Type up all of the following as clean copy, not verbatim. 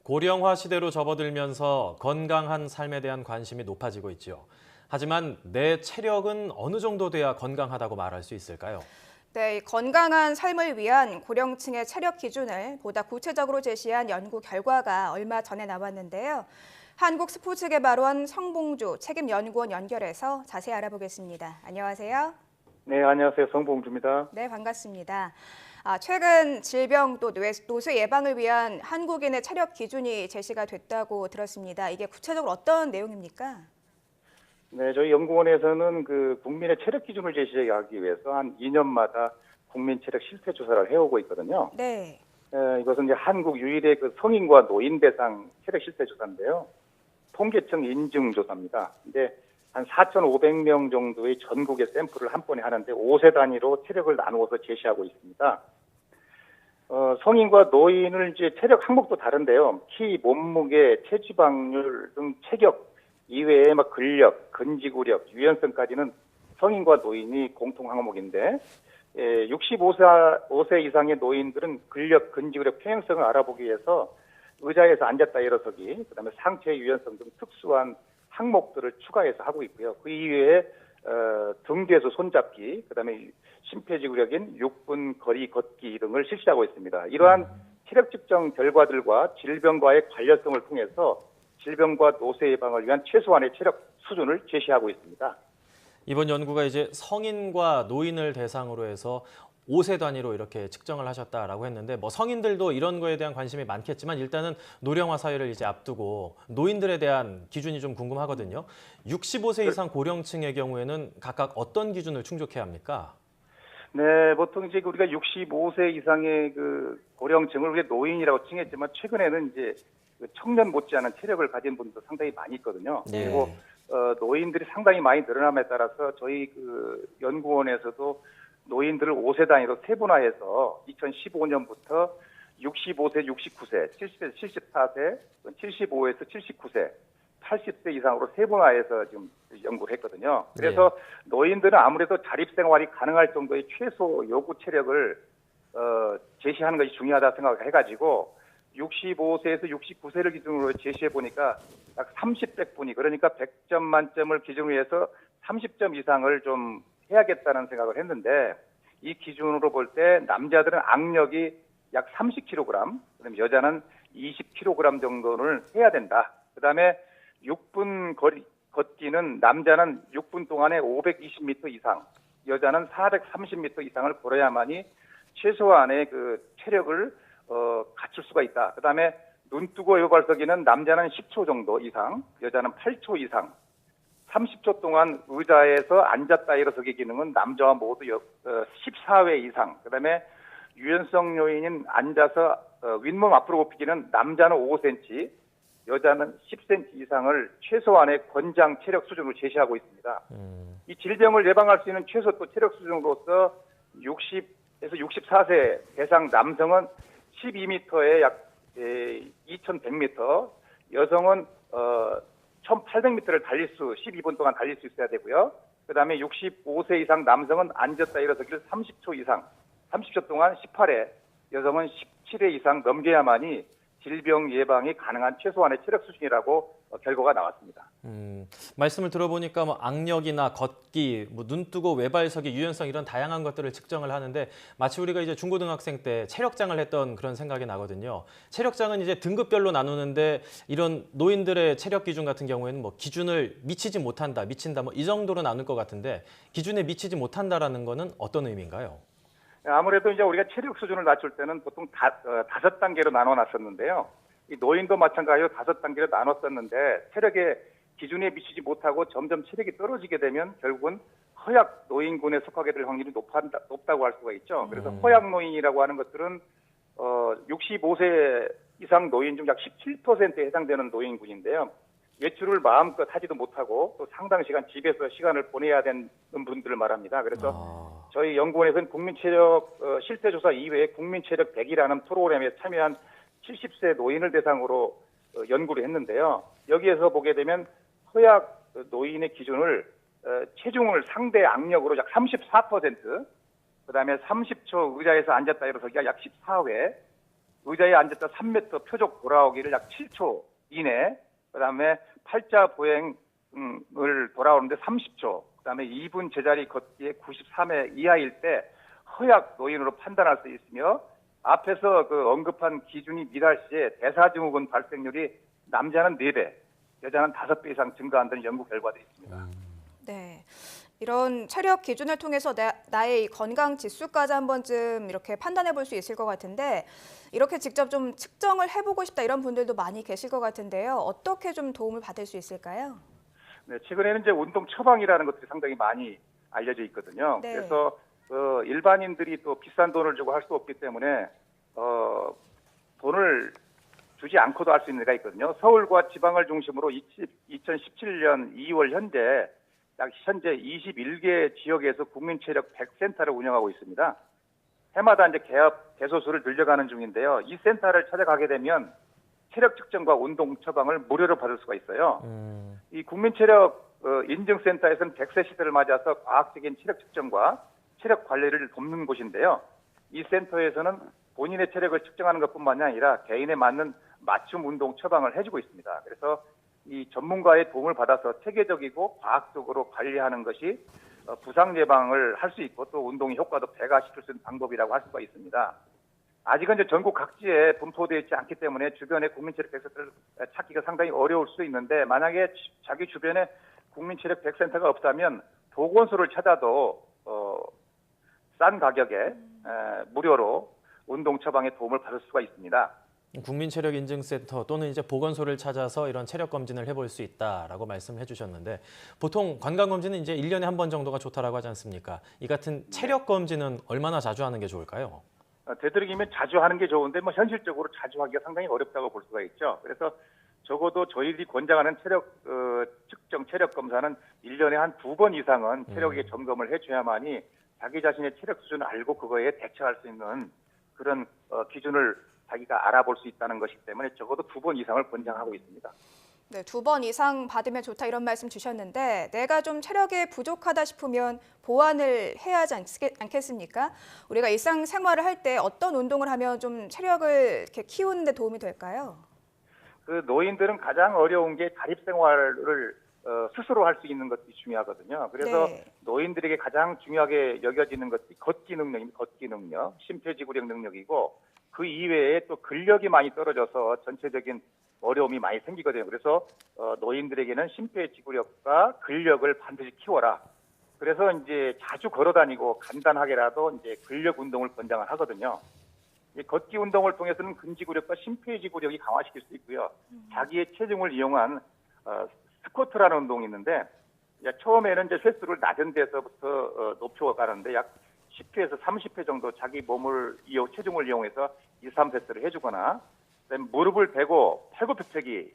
고령화 시대로 접어들면서 건강한 삶에 대한 관심이 높아지고 있죠. 하지만 내 체력은 어느 정도 돼야 건강하다고 말할 수 있을까요? 네, 건강한 삶을 위한 고령층의 체력 기준을 보다 구체적으로 제시한 연구 결과가 얼마 전에 나왔는데요. 한국스포츠개발원 성봉주 책임연구원 연결해서 자세히 알아보겠습니다. 안녕하세요. 네, 안녕하세요. 성봉주입니다. 네, 반갑습니다. 최근 질병 또 노쇠 예방을 위한 한국인의 체력 기준이 제시가 됐다고 들었습니다. 이게 구체적으로 어떤 내용입니까? 네, 저희 연구원에서는 국민의 체력 기준을 제시하기 위해서 한 2년마다 국민 체력 실태 조사를 해오고 있거든요. 네. 이것은 이제 한국 유일의 성인과 노인 대상 체력 실태 조사인데요. 통계청 인증 조사입니다. 근데 한 4,500명 정도의 전국의 샘플을 한 번에 하는데 5세 단위로 체력을 나누어서 제시하고 있습니다. 성인과 노인을 이제 체력 항목도 다른데요. 키, 몸무게, 체지방률 등 체격 이외에 근력, 근지구력, 유연성까지는 성인과 노인이 공통 항목인데 65세 이상의 노인들은 근력, 근지구력, 평형성을 알아보기 위해서 의자에서 앉았다 일어서기, 그다음에 상체 유연성 등 특수한 항목들을 추가해서 하고 있고요. 그 이외에 등 뒤에서 손잡기, 그다음에 심폐지구력인 6분 거리 걷기 등을 실시하고 있습니다. 이러한 체력 측정 결과들과 질병과의 관련성을 통해서 질병과 노쇠 예방을 위한 최소한의 체력 수준을 제시하고 있습니다. 이번 연구가 이제 성인과 노인을 대상으로 해서 5세 단위로 이렇게 측정을 하셨다라고 했는데 성인들도 이런 거에 대한 관심이 많겠지만 일단은 노령화 사회를 이제 앞두고 노인들에 대한 기준이 좀 궁금하거든요. 65세 이상 고령층의 경우에는 각각 어떤 기준을 충족해야 합니까? 네, 보통 이제 우리가 65세 이상의 고령층을 우리가 노인이라고 칭했지만 최근에는 이제 청년 못지않은 체력을 가진 분도 상당히 많이 있거든요. 네. 그리고 노인들이 상당히 많이 늘어남에 따라서 저희 연구원에서도 노인들을 5세 단위로 세분화해서 2015년부터 65세, 69세, 70세에서 74세, 75에서 79세, 80세 이상으로 세분화해서 지금 연구를 했거든요. 그래서 노인들은 아무래도 자립생활이 가능할 정도의 최소 요구 체력을 제시하는 것이 중요하다 생각해가지고 65세에서 69세를 기준으로 제시해 보니까 약 30분이, 그러니까 100점 만점을 기준으로 해서 30점 이상을 좀 해야겠다는 생각을 했는데, 이 기준으로 볼 때 남자들은 악력이 약 30kg, 그다음에 여자는 20kg 정도를 해야 된다. 그다음에 6분 걷기는 남자는 6분 동안에 520m 이상, 여자는 430m 이상을 걸어야만이 최소한의 체력을 갖출 수가 있다. 그다음에 눈뜨고 외발서기는 남자는 10초 정도 이상, 여자는 8초 이상, 30초 동안 의자에서 앉았다 일어서기 기능은 남자와 모두 14회 이상, 그다음에 유연성 요인인 앉아서 윗몸 앞으로 굽히기는 남자는 5cm, 여자는 10cm 이상을 최소한의 권장 체력 수준으로 제시하고 있습니다. 이 질병을 예방할 수 있는 최소 또 체력 수준으로서 60에서 64세 대상 남성은 12m에 약 2100m, 여성은 1800m를 12분 동안 달릴 수 있어야 되고요. 그 다음에 65세 이상 남성은 앉았다 일어서기를 30초 이상, 30초 동안 18회, 여성은 17회 이상 넘겨야만이 질병 예방이 가능한 최소한의 체력 수준이라고 결과가 나왔습니다. 말씀을 들어보니까 악력이나 걷기, 눈뜨고 외발서기, 유연성 이런 다양한 것들을 측정을 하는데 마치 우리가 이제 중고등학생 때 체력장을 했던 그런 생각이 나거든요. 체력장은 이제 등급별로 나누는데 이런 노인들의 체력 기준 같은 경우에는 기준을 미치지 못한다, 미친다 이 정도로 나눌 것 같은데 기준에 미치지 못한다라는 거는 어떤 의미인가요? 아무래도 이제 우리가 체력 수준을 낮출 때는 보통 5단계로 나눠놨었는데요. 이 노인도 마찬가지로 5단계로 나눴었는데 체력의 기준에 미치지 못하고 점점 체력이 떨어지게 되면 결국은 허약 노인군에 속하게 될 확률이 높다고 할 수가 있죠. 그래서 허약 노인이라고 하는 것들은 65세 이상 노인 중 약 17%에 해당되는 노인군인데요. 외출을 마음껏 하지도 못하고 또 상당 시간 집에서 시간을 보내야 되는 분들을 말합니다. 그래서 저희 연구원에서는 국민체력 실태조사 이외에 국민체력 100이라는 프로그램에 참여한 70세 노인을 대상으로 연구를 했는데요. 여기에서 보게 되면 허약 노인의 기준을 체중을 상대 악력으로 약 34%, 그다음에 30초 의자에서 앉았다 일어서기가 약 14회, 의자에 앉았다 3m 표적 돌아오기를 약 7초 이내, 그다음에 팔자 보행을 돌아오는데 30초, 그다음에 2분 제자리 걷기에 93회 이하일 때 허약 노인으로 판단할 수 있으며 앞에서 그 언급한 기준이 미달 시에 대사증후군 발생률이 남자는 4배, 여자는 5배 이상 증가한다는 연구 결과들이 있습니다. 네. 이런 체력 기준을 통해서 나의 이 건강 지수까지 한 번쯤 이렇게 판단해 볼 수 있을 것 같은데 이렇게 직접 좀 측정을 해보고 싶다 이런 분들도 많이 계실 것 같은데요. 어떻게 좀 도움을 받을 수 있을까요? 네, 최근에는 이제 운동 처방이라는 것들이 상당히 많이 알려져 있거든요. 네. 그래서 일반인들이 또 비싼 돈을 주고 할 수 없기 때문에 돈을 주지 않고도 할 수 있는 데가 있거든요. 서울과 지방을 중심으로 2017년 2월 현재 21개 지역에서 국민체력 100센터를 운영하고 있습니다. 해마다 이제 개소수를 늘려가는 중인데요. 이 센터를 찾아가게 되면 체력 측정과 운동 처방을 무료로 받을 수가 있어요. 이 국민체력 인증센터에서는 100세 시대를 맞아서 과학적인 체력 측정과 체력 관리를 돕는 곳인데요. 이 센터에서는 본인의 체력을 측정하는 것뿐만이 아니라 개인에 맞는 맞춤 운동 처방을 해주고 있습니다. 그래서 이 전문가의 도움을 받아서 체계적이고 과학적으로 관리하는 것이 부상 예방을 할 수 있고 또 운동의 효과도 배가시킬 수 있는 방법이라고 할 수가 있습니다. 아직은 이제 전국 각지에 분포되어 있지 않기 때문에 주변에 국민체력 100센터를 찾기가 상당히 어려울 수 있는데 만약에 자기 주변에 국민체력 100센터가 없다면 보건소를 찾아도 싼 가격에 무료로 운동 처방에 도움을 받을 수가 있습니다. 국민체력인증센터 또는 이제 보건소를 찾아서 이런 체력 검진을 해볼 수 있다라고 말씀해 주셨는데 보통 건강검진은 이제 1년에 한 번 정도가 좋다라고 하지 않습니까? 이 같은 체력 검진은 얼마나 자주 하는 게 좋을까요? 되도록이면 자주 하는 게 좋은데 뭐 현실적으로 자주 하기가 상당히 어렵다고 볼 수가 있죠. 그래서 적어도 저희들이 권장하는 체력 측정 체력 검사는 1년에 한 2번 이상은 체력의 점검을 해줘야만이 자기 자신의 체력 수준을 알고 그거에 대처할 수 있는 그런 기준을 자기가 알아볼 수 있다는 것이기 때문에 적어도 2번 이상을 권장하고 있습니다. 네, 2번 이상 받으면 좋다 이런 말씀 주셨는데 내가 좀 체력이 부족하다 싶으면 보완을 해야 하지 않겠습니까? 우리가 일상생활을 할 때 어떤 운동을 하면 좀 체력을 이렇게 키우는 데 도움이 될까요? 그 노인들은 가장 어려운 게 자립생활을 스스로 할 수 있는 것이 중요하거든요. 그래서 네. 노인들에게 가장 중요하게 여겨지는 것이 걷기 능력입니다. 걷기 능력, 심폐지구력 능력이고 그 이외에 또 근력이 많이 떨어져서 전체적인 어려움이 많이 생기거든요. 그래서 노인들에게는 심폐지구력과 근력을 반드시 키워라. 그래서 이제 자주 걸어다니고 간단하게라도 이제 근력 운동을 권장을 하거든요. 이 걷기 운동을 통해서는 근지구력과 심폐지구력이 강화시킬 수 있고요. 자기의 체중을 이용한 스쿼트라는 운동이 있는데 처음에는 이제 횟수를 낮은 데서부터 높여가는데 약 10회에서 30회 정도 자기 몸을 체중을 이용해서 2, 3세트를 해주거나 그다음에 무릎을 대고 팔굽혀펴기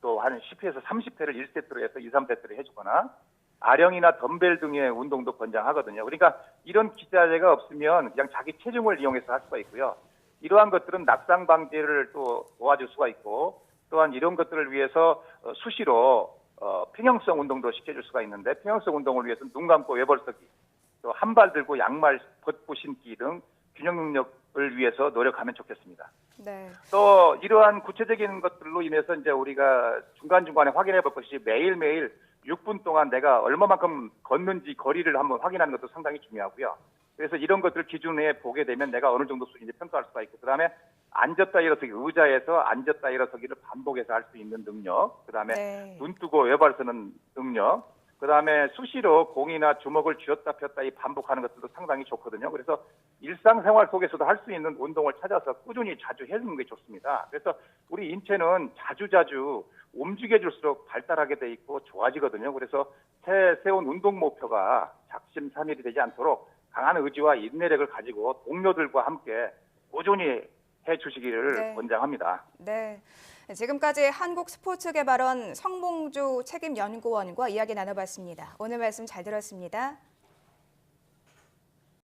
또 한 10회에서 30회를 1세트로 해서 2, 3세트를 해주거나 아령이나 덤벨 등의 운동도 권장하거든요. 그러니까 이런 기자재가 없으면 그냥 자기 체중을 이용해서 할 수가 있고요. 이러한 것들은 낙상 방지를 또 도와줄 수가 있고 또한 이런 것들을 위해서 수시로 평형성 운동도 시켜줄 수가 있는데 평형성 운동을 위해서는 눈 감고 외벌서기 또 한 발 들고 양말 벗고 신기 등 균형 능력을 위해서 노력하면 좋겠습니다. 네. 또 이러한 구체적인 것들로 인해서 이제 우리가 중간중간에 확인해 볼 것이 매일매일 6분 동안 내가 얼마만큼 걷는지 거리를 한번 확인하는 것도 상당히 중요하고요. 그래서 이런 것들을 기준에 보게 되면 내가 어느 정도 수준인지 평가할 수가 있고 그다음에 앉았다 일어서기 의자에서 앉았다 일어서기를 반복해서 할 수 있는 능력, 그다음에 네. 눈 뜨고 외발 서는 능력, 그다음에 수시로 공이나 주먹을 쥐었다 폈다 이 반복하는 것들도 상당히 좋거든요. 그래서 일상생활 속에서도 할 수 있는 운동을 찾아서 꾸준히 자주 해주는 게 좋습니다. 그래서 우리 인체는 자주자주 움직여줄수록 발달하게 돼 있고 좋아지거든요. 그래서 세운 운동 목표가 작심삼일이 되지 않도록 강한 의지와 인내력을 가지고 동료들과 함께 꾸준히 해주시기를 네. 권장합니다. 네. 지금까지 한국스포츠개발원 성봉주 책임연구원과 이야기 나눠봤습니다. 오늘 말씀 잘 들었습니다.